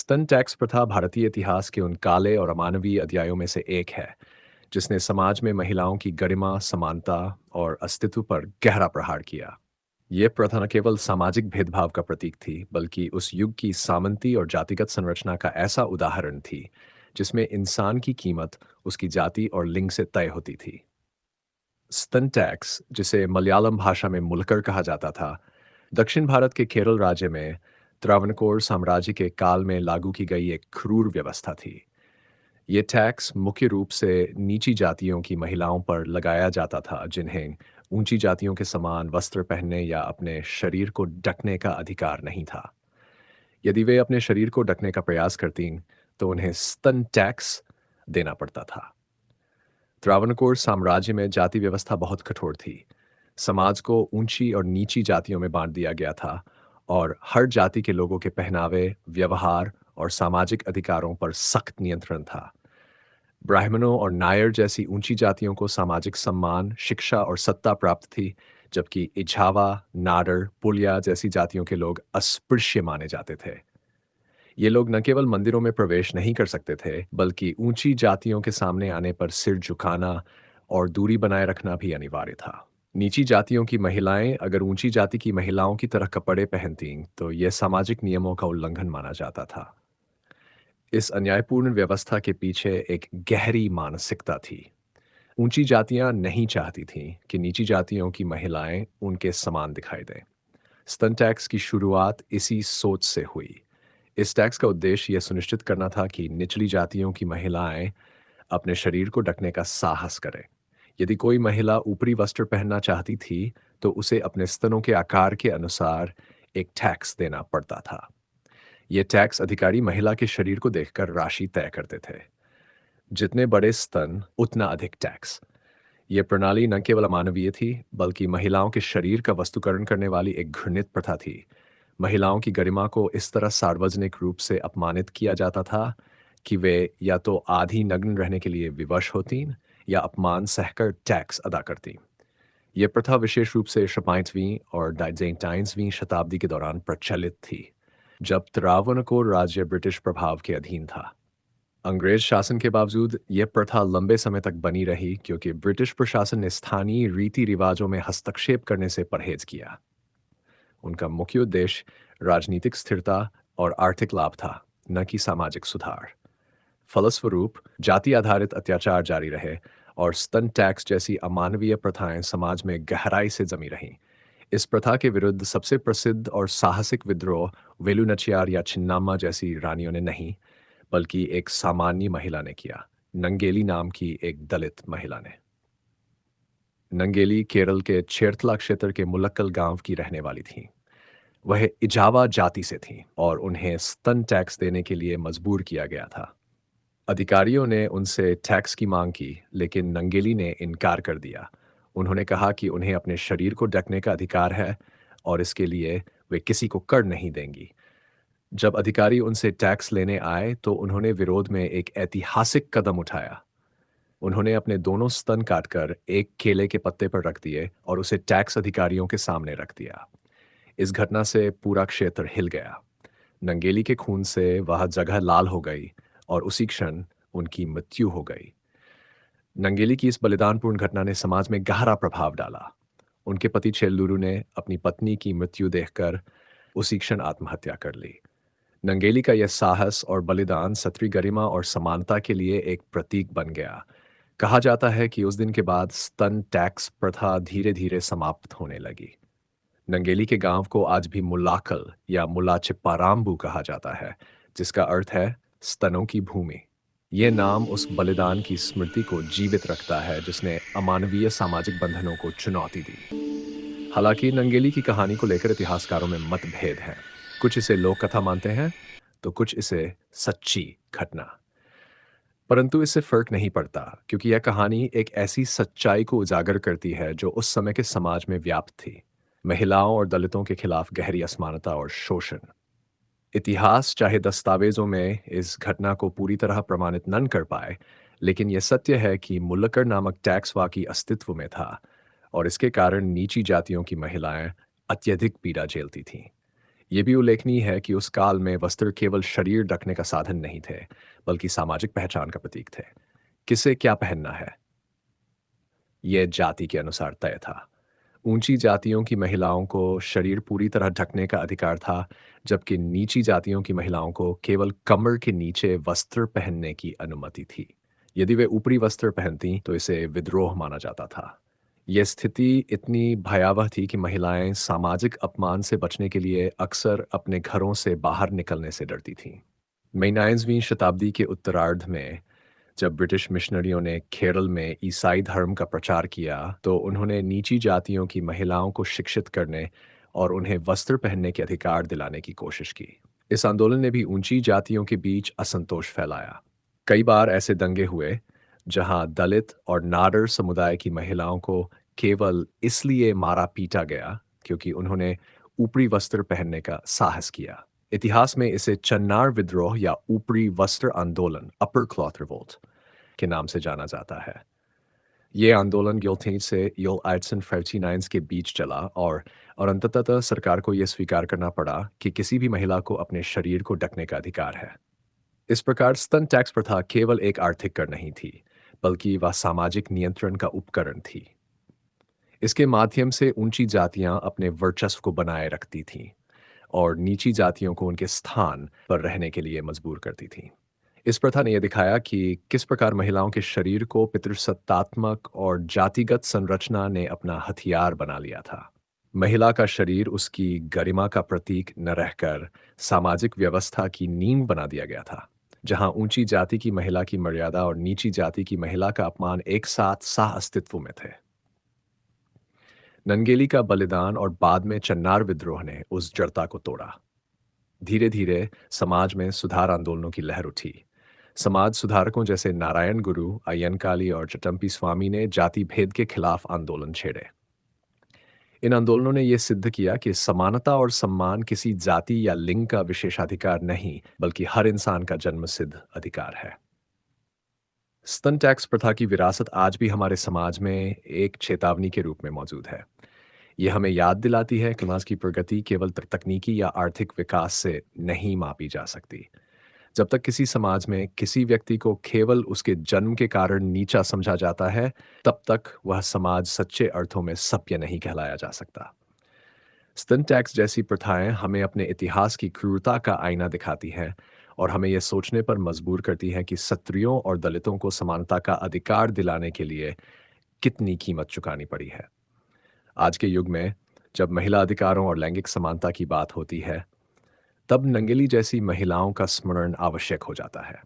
स्तन टैक्स प्रथा भारतीय इतिहास के उन काले और अमानवीय अध्यायों में से एक है जिसने समाज में महिलाओं की गरिमा, समानता और अस्तित्व पर गहरा प्रहार किया। ये प्रथा न केवल सामाजिक भेदभाव का प्रतीक थी, बल्कि उस युग की सामंती और जातिगत संरचना का ऐसा उदाहरण थी जिसमें इंसान की कीमत उसकी जाति और लिंग से तय होती थी। स्तन टैक्स, जिसे मलयालम भाषा में मुलकर कहा जाता था, दक्षिण भारत के केरल राज्य में त्रावणकोर साम्राज्य के काल में लागू की गई एक क्रूर व्यवस्था थी। ये टैक्स मुख्य रूप से नीची जातियों की महिलाओं पर लगाया जाता था, जिन्हें ऊंची जातियों के समान वस्त्र पहनने या अपने शरीर को ढकने का अधिकार नहीं था। यदि वे अपने शरीर को ढकने का प्रयास करतीं, तो उन्हें स्तन टैक्स देना पड़ता था। त्रावणकोर साम्राज्य में जाति व्यवस्था बहुत कठोर थी। समाज को ऊंची और नीची जातियों में बांट दिया गया था और हर जाति के लोगों के पहनावे, व्यवहार और सामाजिक अधिकारों पर सख्त नियंत्रण था। ब्राह्मणों और नायर जैसी ऊंची जातियों को सामाजिक सम्मान, शिक्षा और सत्ता प्राप्त थी, जबकि इछावा, नाडर, पुलिया जैसी जातियों के लोग अस्पृश्य माने जाते थे। ये लोग न केवल मंदिरों में प्रवेश नहीं कर सकते थे, बल्कि ऊंची जातियों के सामने आने पर सिर झुकाना और दूरी बनाए रखना भी अनिवार्य था। नीची जातियों की महिलाएं अगर ऊंची जाति की महिलाओं की तरह कपड़े पहनतीं, तो यह सामाजिक नियमों का उल्लंघन माना जाता था। इस अन्यायपूर्ण व्यवस्था के पीछे एक गहरी मानसिकता थी। ऊंची जातियां नहीं चाहती थीं कि नीची जातियों की महिलाएं उनके समान दिखाई दें। स्तन टैक्स की शुरुआत इसी सोच से हुई। इस टैक्स का उद्देश्य यह सुनिश्चित करना था कि निचली जातियों की महिलाएं अपने शरीर को ढकने का साहस करें। यदि कोई महिला ऊपरी वस्त्र पहनना चाहती थी, तो उसे अपने स्तनों के आकार के अनुसार एक टैक्स देना पड़ता था। यह टैक्स अधिकारी महिला के शरीर को देखकर राशि तय करते थे। जितने बड़े स्तन, उतना अधिक टैक्स। यह प्रणाली न केवल अमानवीय थी, बल्कि महिलाओं के शरीर का वस्तुकरण करने वाली एक घृणित प्रथा थी। महिलाओं की गरिमा को इस तरह सार्वजनिक रूप से अपमानित किया जाता था कि वे या तो आधी नग्न रहने के लिए विवश होतीं या अपमान सहकर टैक्स अदा करतीं। यह प्रथा विशेष रूप से 15वीं और 19वीं शताब्दी के दौरान प्रचलित थी, जब त्रावणकोर राज्य ब्रिटिश प्रभाव के अधीन था। अंग्रेज शासन के बावजूद यह प्रथा लंबे समय तक बनी रही, क्योंकि ब्रिटिश प्रशासन ने स्थानीय रीति रिवाजों में हस्तक्षेप करने से परहेज किया। उनका मुख्य उद्देश्य राजनीतिक स्थिरता और आर्थिक लाभ था, न कि सामाजिक सुधार। फलस्वरूप जाति आधारित अत्याचार जारी रहे और स्तन टैक्स जैसी अमानवीय प्रथाएं समाज में गहराई से जमी रहीं। इस प्रथा के विरुद्ध सबसे प्रसिद्ध और साहसिक विद्रोह वेलु नचियार या छिन्नाम्मा जैसी रानियों ने नहीं, बल्कि एक सामान्य महिला ने किया, नंगेली नाम की एक दलित महिला ने। नंगेली केरल के चेरथला क्षेत्र के मुलक्कल गांव की रहने वाली थीं। वह इजावा जाति से थीं और उन्हें स्तन टैक्स देने के लिए मजबूर किया गया था। अधिकारियों ने उनसे टैक्स की मांग की, लेकिन नंगेली ने इनकार कर दिया। उन्होंने कहा कि उन्हें अपने शरीर को ढकने का अधिकार है और इसके लिए वे किसी को कर नहीं देंगी। जब अधिकारी उनसे टैक्स लेने आए, तो उन्होंने विरोध में एक ऐतिहासिक कदम उठाया। उन्होंने अपने दोनों स्तन काटकर एक केले के पत्ते पर रख दिए और उसे टैक्स अधिकारियों के सामने रख दिया। इस घटना से पूरा क्षेत्र हिल गया। नंगेली के खून से वह जगह लाल हो गई और उसी क्षण उनकी मृत्यु हो गई। नंगेली की इस बलिदानपूर्ण घटना ने समाज में गहरा प्रभाव डाला। उनके पति चेल्लुरु ने अपनी पत्नी की मृत्यु देखकर उसी क्षण आत्महत्या कर ली। नंगेली का यह साहस और बलिदान क्षत्रिय गरिमा और समानता के लिए एक प्रतीक बन गया। कहा जाता है कि उस दिन के बाद स्तन टैक्स प्रथा धीरे धीरे समाप्त होने लगी। नंगेली के गांव को आज भी मुलाकल या मुलाचिप्पाराम्बू कहा जाता है, जिसका अर्थ है स्तनों की भूमि। यह नाम उस बलिदान की स्मृति को जीवित रखता है जिसने अमानवीय सामाजिक बंधनों को चुनौती दी। हालांकि नंगेली की कहानी को लेकर इतिहासकारों में मतभेद हैं। कुछ इसे लोक कथा मानते हैं, तो कुछ इसे सच्ची घटना। परंतु इससे फर्क नहीं पड़ता, क्योंकि यह कहानी एक ऐसी सच्चाई को उजागर करती है जो उस समय के समाज में व्याप्त थी। महिलाओं और दलितों के खिलाफ गहरी असमानता और शोषण। इतिहास चाहे दस्तावेजों में इस घटना को पूरी तरह प्रमाणित न कर पाए, लेकिन यह सत्य है कि मुल्लकर नामक टैक्स वाकई अस्तित्व में था और इसके कारण नीची जातियों की महिलाएं अत्यधिक पीड़ा झेलती थीं। ये भी उल्लेखनीय है कि उस काल में वस्त्र केवल शरीर ढकने का साधन नहीं थे, बल्कि सामाजिक पहचान का प्रतीक थे। किसे क्या पहनना है, यह जाति के अनुसार तय था। ऊंची जातियों की महिलाओं को शरीर पूरी तरह ढकने का अधिकार था, जबकि नीची जातियों की महिलाओं को केवल कमर के नीचे वस्त्र पहनने की अनुमति थी। यदि वे ऊपरी वस्त्र पहनती तो इसे विद्रोह माना जाता था। यह स्थिति इतनी भयावह थी कि महिलाएं सामाजिक अपमान से बचने के लिए अक्सर अपने घरों से बाहर निकलने से डरती थीं। 19वीं शताब्दी के उत्तरार्ध में जब ब्रिटिश मिशनरियों ने केरल में ईसाई धर्म का प्रचार किया, तो उन्होंने नीची जातियों की महिलाओं को शिक्षित करने और उन्हें वस्त्र पहनने के अधिकार दिलाने की कोशिश की। इस आंदोलन ने भी ऊंची जातियों के बीच असंतोष फैलाया। कई बार ऐसे दंगे हुए जहां दलित और नाडर समुदाय की महिलाओं को केवल इसलिए मारा पीटा गया क्योंकि उन्होंने ऊपरी वस्त्र पहनने का साहस किया। इतिहास में इसे चन्नार विद्रोह या ऊपरी वस्त्र आंदोलन अपर क्लॉथ रिवोल्ट के नाम से जाना जाता है। ये आंदोलन गिल्थिन से यल 1849 के बीच चला और अंततः सरकार को यह स्वीकार करना पड़ा कि किसी भी महिला को अपने शरीर को ढकने का अधिकार है। इस प्रकार स्तन टैक्स प्रथा केवल एक आर्थिक कर नहीं थी, बल्कि वह सामाजिक नियंत्रण का उपकरण थी। इसके माध्यम से ऊंची जातियां अपने वर्चस्व को बनाए रखती थीं और नीची जातियों को उनके स्थान पर रहने के लिए मजबूर करती थीं। इस प्रथा ने यह दिखाया कि किस प्रकार महिलाओं के शरीर को पितृसत्तात्मक और जातिगत संरचना ने अपना हथियार बना लिया था। महिला का शरीर उसकी गरिमा का प्रतीक न रहकर सामाजिक व्यवस्था की नींव बना दिया गया था, जहां ऊंची जाति की महिला की मर्यादा और नीची जाति की महिला का अपमान एक साथ सह अस्तित्व में थे। नंगेली का बलिदान और बाद में चन्नार विद्रोह ने उस जड़ता को तोड़ा। धीरे धीरे समाज में सुधार आंदोलनों की लहर उठी। समाज सुधारकों जैसे नारायण गुरु, अय्यनकाली और चटम्पी स्वामी ने जाति भेद के खिलाफ आंदोलन छेड़े। इन आंदोलनों ने यह सिद्ध किया कि समानता और सम्मान किसी जाति या लिंग का विशेषाधिकार नहीं, बल्कि हर इंसान का जन्मसिद्ध अधिकार है। स्तन टैक्स प्रथा की विरासत आज भी हमारे समाज में एक चेतावनी के रूप में मौजूद है। यह हमें याद दिलाती है कि समाज की प्रगति केवल तकनीकी या आर्थिक विकास से नहीं मापी जा सकती। जब तक किसी समाज में किसी व्यक्ति को केवल उसके जन्म के कारण नीचा समझा जाता है, तब तक वह समाज सच्चे अर्थों में सभ्य नहीं कहलाया जा सकता। स्तन टैक्स जैसी प्रथाएं हमें अपने इतिहास की क्रूरता का आईना दिखाती हैं और हमें यह सोचने पर मजबूर करती हैं कि क्षत्रियों और दलितों को समानता का अधिकार दिलाने के लिए कितनी कीमत चुकानी पड़ी है। आज के युग में जब महिला अधिकारों और लैंगिक समानता की बात होती है, तब नंगेली जैसी महिलाओं का स्मरण आवश्यक हो जाता है।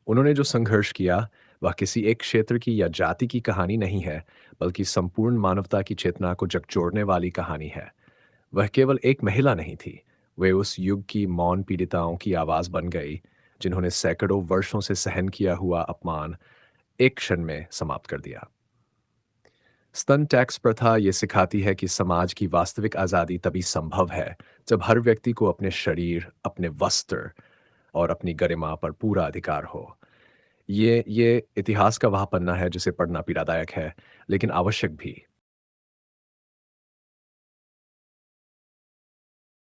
उन्होंने जो संघर्ष किया, वह किसी एक क्षेत्र की या जाति की कहानी नहीं है, बल्कि संपूर्ण मानवता की चेतना को झकझोरने वाली कहानी है। वह केवल एक महिला नहीं थी, वे उस युग की मौन पीड़िताओं की आवाज बन गई, जिन्होंने सैकड़ों वर्षों से सहन किया हुआ अपमान एक क्षण में समाप्त कर दिया। स्तन टैक्स प्रथा ये सिखाती है कि समाज की वास्तविक आज़ादी तभी संभव है जब हर व्यक्ति को अपने शरीर, अपने वस्त्र और अपनी गरिमा पर पूरा अधिकार हो। ये इतिहास का वह पन्ना है जिसे पढ़ना पीड़ादायक है, लेकिन आवश्यक भी।